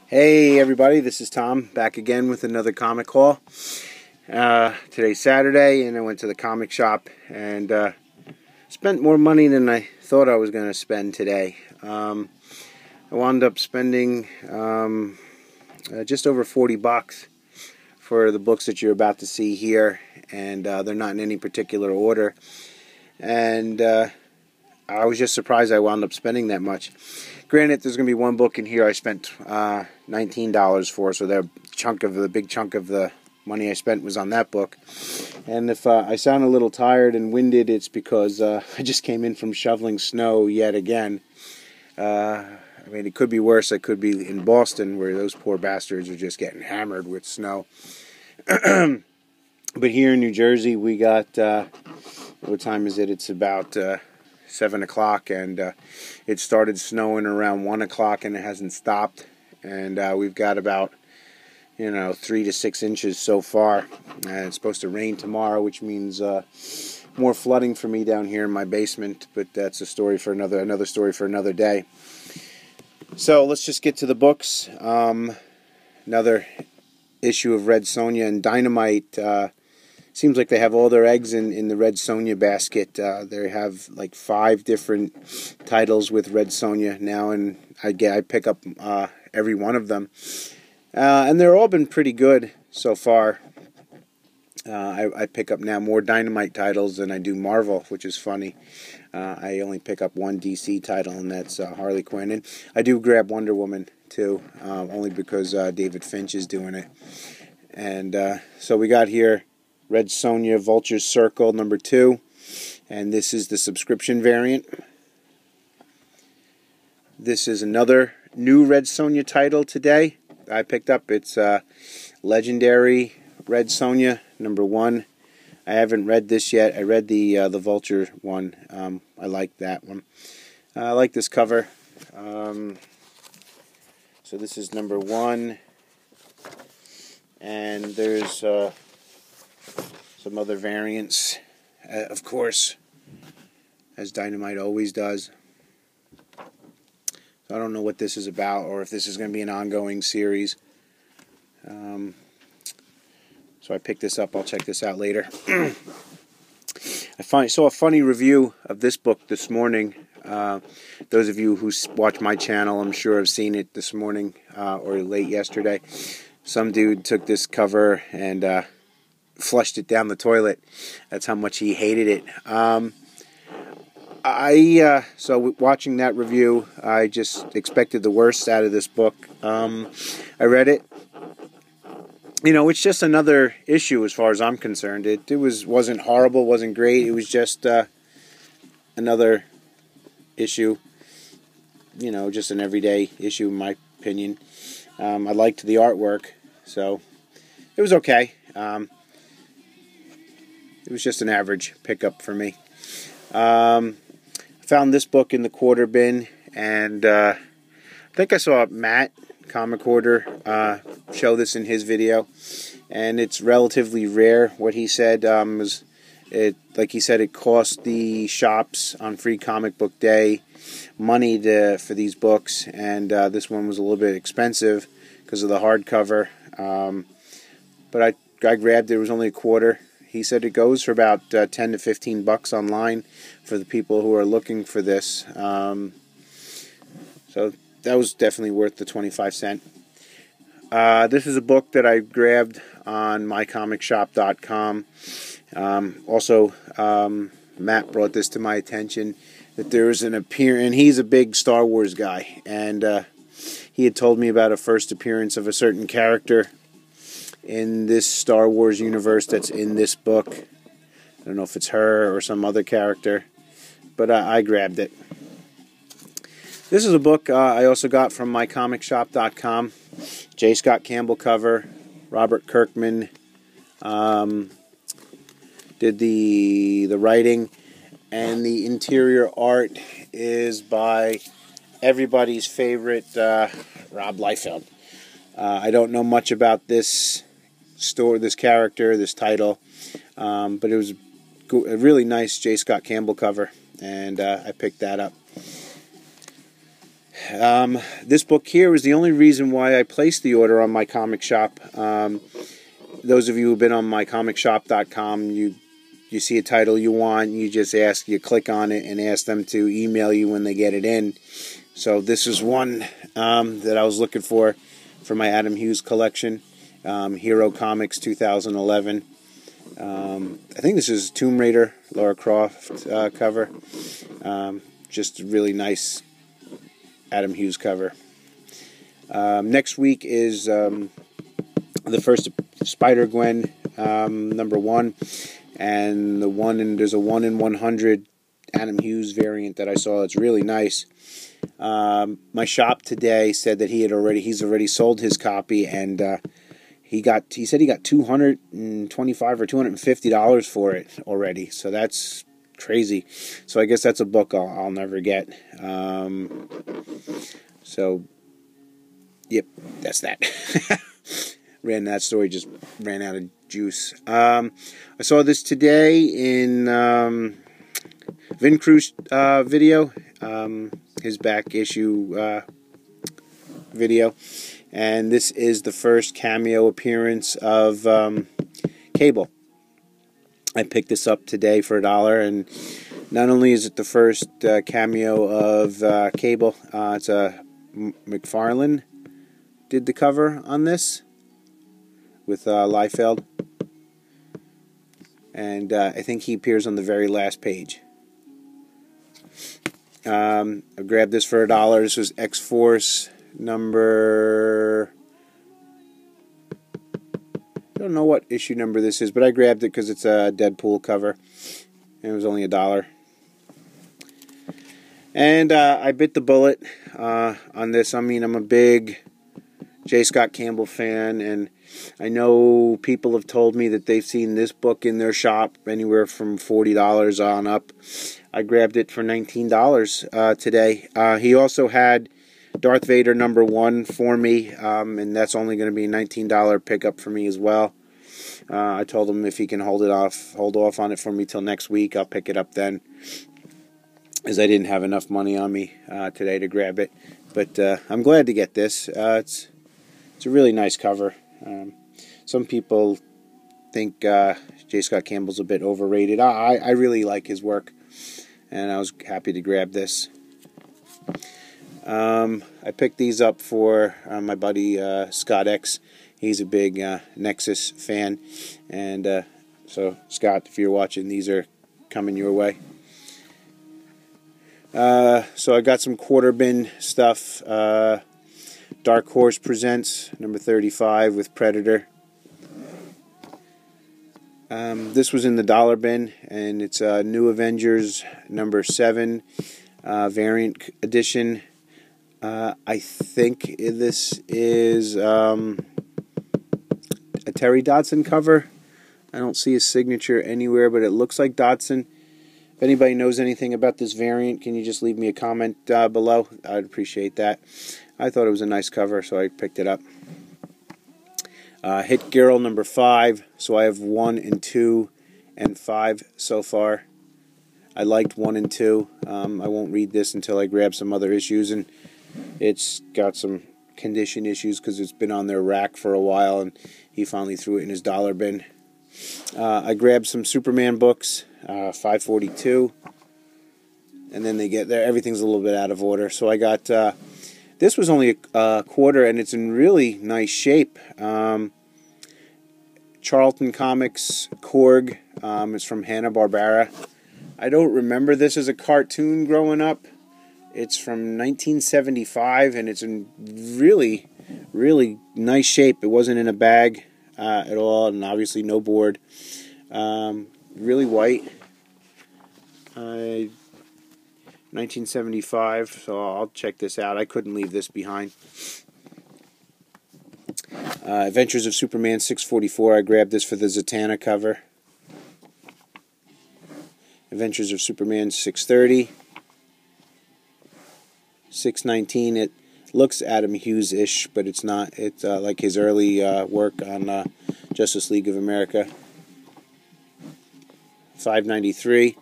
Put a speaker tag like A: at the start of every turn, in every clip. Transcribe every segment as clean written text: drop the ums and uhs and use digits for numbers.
A: Hey everybody, this is Tom back again with another comic haul. Today's Saturday and I went to the comic shop and spent more money than I thought I was going to spend today. I wound up spending just over 40 bucks for the books that you're about to see here, and they're not in any particular order. And I was just surprised I wound up spending that much. Granted, there's going to be one book in here I spent $19 for, so the big chunk of the money I spent was on that book. And if I sound a little tired and winded, it's because I just came in from shoveling snow yet again. I mean, it could be worse. I could be in Boston, where those poor bastards are just getting hammered with snow. But here in New Jersey, we got, what time is it? It's about 7 o'clock, and it started snowing around 1 o'clock, and it hasn't stopped. And we've got about 3 to 6 inches so far. And it's supposed to rain tomorrow, which means more flooding for me down here in my basement. But that's a story for another story for another day. So let's just get to the books. Another issue of Red Sonja and Dynamite. Seems like they have all their eggs in the Red Sonja basket. They have like 5 different titles with Red Sonja now, and I pick up every one of them. And they're all been pretty good so far. I pick up now more Dynamite titles than I do Marvel, which is funny. I only pick up one DC title, and that's Harley Quinn. And I do grab Wonder Woman, too, only because David Finch is doing it. And so we got here Red Sonja Vulture's Circle number 2. And this is the subscription variant. This is another new Red Sonja title today I picked up. It's Legendary Red Sonja number 1. I haven't read this yet. I read the Vulture one. I like that one. I like this cover. So this is number 1, and there's some other variants, of course, as Dynamite always does. So I don't know what this is about, or if this is going to be an ongoing series. So I picked this up. I'll check this out later. I saw a funny review of this book this morning. Those of you who watch my channel, I'm sure, have seen it this morning or late yesterday. Some dude took this cover and flushed it down the toilet. That's how much he hated it. So watching that review, I just expected the worst out of this book. I read it. It's just another issue as far as I'm concerned. It wasn't horrible, wasn't great. It was just another issue. Just an everyday issue in my opinion. I liked the artwork, so it was okay. It was just an average pickup for me. I found this book in the quarter bin, and I think I saw Matt Comic Order show this in his video, and it's relatively rare. What he said like he said, it cost the shops on Free Comic Book Day money for these books, and this one was a little bit expensive because of the hardcover. But I grabbed it. It was only a quarter. He said it goes for about 10 to 15 bucks online for the people who are looking for this. So that was definitely worth the 25 cents. This is a book that I grabbed on mycomicshop.com. Also, Matt brought this to my attention, that there was an appearance, and he's a big Star Wars guy, and he had told me about a first appearance of a certain character in this Star Wars universe that's in this book. I don't know if it's her or some other character, but I grabbed it. This is a book I also got from mycomicshop.com. J. Scott Campbell cover. Robert Kirkman did the writing, and the interior art is by everybody's favorite Rob Liefeld. I don't know much about this character, this title, but it was a really nice J. Scott Campbell cover, and I picked that up. This book here is the only reason why I placed the order on my comic shop. Those of you who've been on mycomicshop.com, you see a title you want, you just ask, you click on it and ask them to email you when they get it in. So this is one that I was looking for my Adam Hughes collection, Hero Comics 2011. I think this is Tomb Raider, Lara Croft cover. Just a really nice Adam Hughes cover. Next week is the first Spider-Gwen #1, and there's a 1 in 100 Adam Hughes variant that I saw that's really nice. My shop today said that he's already sold his copy, and he said he got $225 or $250 for it already. So that's crazy. So I guess that's a book I'll never get. So yep, that's that. That story just ran out of juice. I saw this today in Vin Cruz video, his back issue video, and this is the first cameo appearance of Cable. I picked this up today for $1, and not only is it the first cameo of Cable, it's McFarlane did the cover on this with Liefeld, and I think he appears on the very last page. I grabbed this for $1. This was X-Force number, I don't know what issue number this is, but I grabbed it because it's a Deadpool cover, and it was only $1. And I bit the bullet on this. I mean, I'm a big J. Scott Campbell fan, and I know people have told me that they've seen this book in their shop anywhere from $40 on up. I grabbed it for $19 today. He also had Darth Vader #1 for me, and that's only going to be a $19 pickup for me as well. I told him if he can hold off on it for me till next week, I'll pick it up then, as I didn't have enough money on me today to grab it. But I'm glad to get this. It's a really nice cover. Some people think J. Scott Campbell's a bit overrated. I really like his work, and I was happy to grab this. I picked these up for my buddy Scott X. He's a big Nexus fan, and so Scott, if you're watching, these are coming your way. So I got some quarter bin stuff. Dark Horse Presents number 35 with Predator. This was in the dollar bin, and it's New Avengers number 7 variant edition. I think this is a Terry Dodson cover. I don't see his signature anywhere, but it looks like Dodson. If anybody knows anything about this variant, can you just leave me a comment below? I'd appreciate that. I thought it was a nice cover, so I picked it up. Hit Girl number 5. So I have 1 and 2 and 5 so far. I liked 1 and 2. I won't read this until I grab some other issues, and it's got some condition issues because it's been on their rack for a while, and he finally threw it in his dollar bin. I grabbed some Superman books, 542, and then they get there. Everything's a little bit out of order. So I got, this was only a quarter, and it's in really nice shape. Charlton Comics Korg. It's from Hanna-Barbera. I don't remember this as a cartoon growing up. It's from 1975, and it's in really, really nice shape. It wasn't in a bag at all, and obviously no board. Really white. 1975, so I'll check this out. I couldn't leave this behind. Adventures of Superman 644. I grabbed this for the Zatanna cover. Adventures of Superman 630. 619. It looks Adam Hughes-ish, but it's not. It's like his early work on Justice League of America. 593.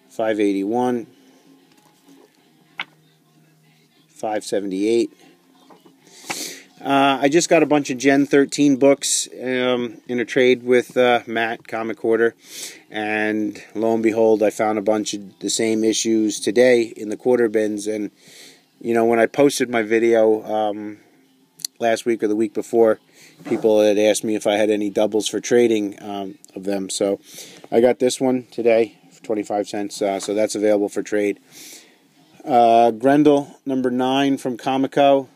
A: 581. $5.78. I just got a bunch of Gen 13 books in a trade with Matt, Comic Quarter, and lo and behold, I found a bunch of the same issues today in the quarter bins. And you know, when I posted my video last week or the week before, people had asked me if I had any doubles for trading of them. So I got this one today for 25 cents, so that's available for trade. Grendel number 9 from Comico.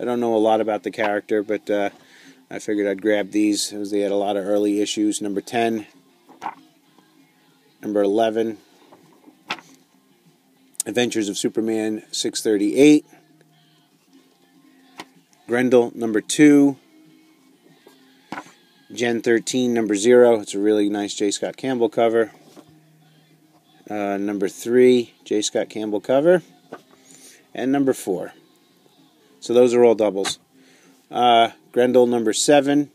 A: I don't know a lot about the character, but I figured I'd grab these as they had a lot of early issues. Number 10, number 11, Adventures of Superman 638, Grendel number 2, Gen 13 number 0. It's a really nice J. Scott Campbell cover. Number 3, J. Scott Campbell cover, and number 4. So those are all doubles. Grendel number 7.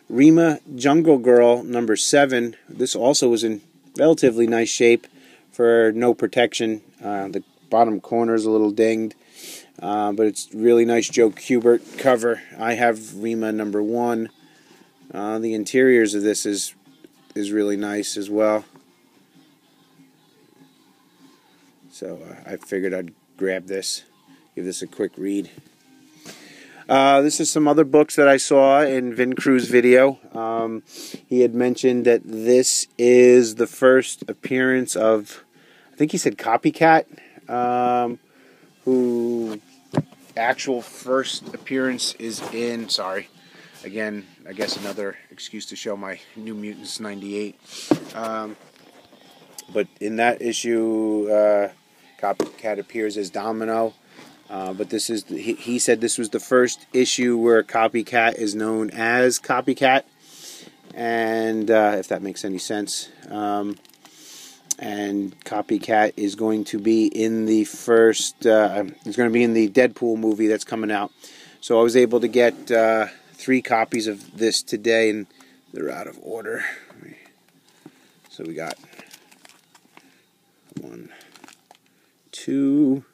A: Rima Jungle Girl number 7. This also was in relatively nice shape for no protection. The bottom corner is a little dinged, but it's really nice Joe Kubert cover. I have Rima number 1. The interiors of this is really nice as well. So I figured I'd grab this. Give this a quick read. This is some other books that I saw in Vin Crew's video. He had mentioned that this is the first appearance of, I think he said Copycat, who actual first appearance is in, sorry, again, I guess another excuse to show my New Mutants 98. But in that issue, Copycat appears as Domino. But this is he said this was the first issue where Copycat is known as Copycat, and if that makes any sense. And Copycat is going to be in the first. It's going to be in the Deadpool movie that's coming out. So I was able to get 3 copies of this today, and they're out of order. So we got 1, 2.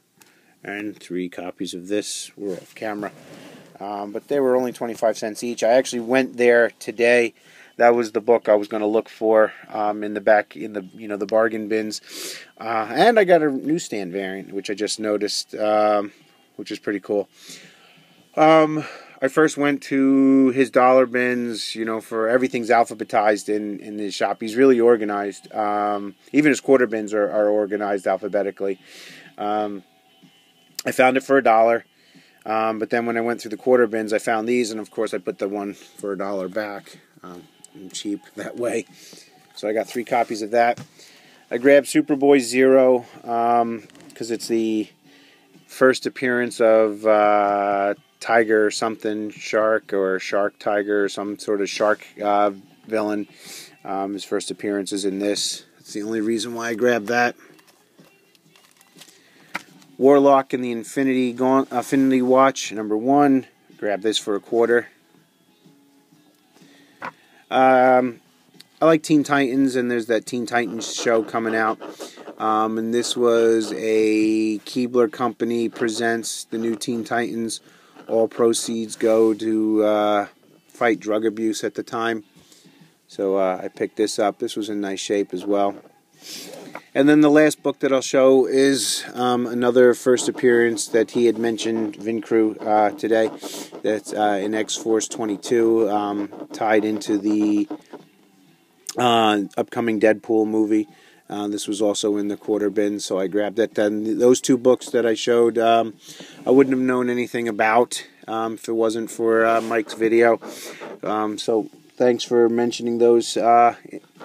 A: And 3 copies of this. We're off camera. But they were only 25 cents each. I actually went there today. That was the book I was going to look for in the back, in the the bargain bins. And I got a newsstand variant, which I just noticed, which is pretty cool. I first went to his dollar bins, for everything's alphabetized in his shop. He's really organized. Even his quarter bins are organized alphabetically. I found it for $1, but then when I went through the quarter bins, I found these, and of course I put the one for $1 back. I'm cheap that way. So I got 3 copies of that. I grabbed Superboy Zero because it's the first appearance of Tiger something Shark, or Shark Tiger, or some sort of shark villain. His first appearance is in this. That's the only reason why I grabbed that. Warlock and the Infinity Watch, number 1. Grab this for $0.25. I like Teen Titans, and there's that Teen Titans show coming out. And this was a Keebler Company presents the new Teen Titans. All proceeds go to fight drug abuse at the time. So I picked this up. This was in nice shape as well. And then the last book that I'll show is another first appearance that he had mentioned, Vin Crew, today. That's in X-Force 22, tied into the upcoming Deadpool movie. This was also in the quarter bin, so I grabbed it. Then those 2 books that I showed, I wouldn't have known anything about if it wasn't for Mike's video. So thanks for mentioning those,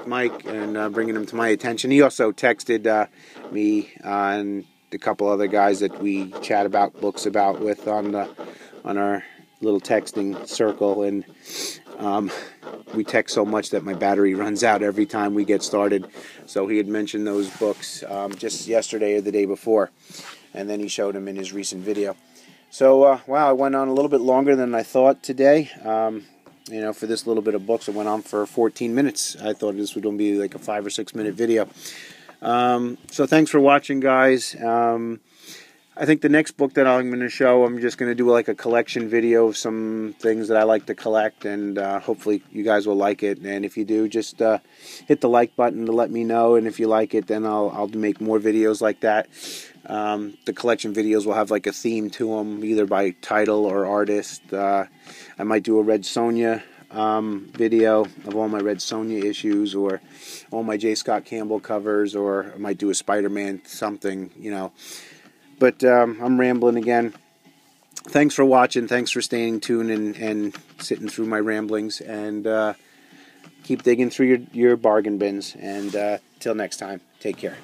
A: Mike, and bringing them to my attention. He also texted me and a couple other guys that we chat about books about with on our little texting circle, and we text so much that my battery runs out every time we get started. So he had mentioned those books just yesterday or the day before, and then he showed them in his recent video. So wow, I went on a little bit longer than I thought today. For this little bit of books, it went on for 14 minutes. I thought this would only be like a 5 or 6 minute video. So thanks for watching, guys. I think the next book that I'm going to show, I'm just going to do like a collection video of some things that I like to collect, and hopefully you guys will like it. And if you do, just hit the like button to let me know, and if you like it, then I'll make more videos like that. The collection videos will have like a theme to them, either by title or artist. I might do a Red Sonja video of all my Red Sonja issues, or all my J. Scott Campbell covers, or I might do a Spider-Man something, you know. But I'm rambling again. Thanks for watching. Thanks for staying tuned and sitting through my ramblings. And keep digging through your bargain bins. And till next time, take care.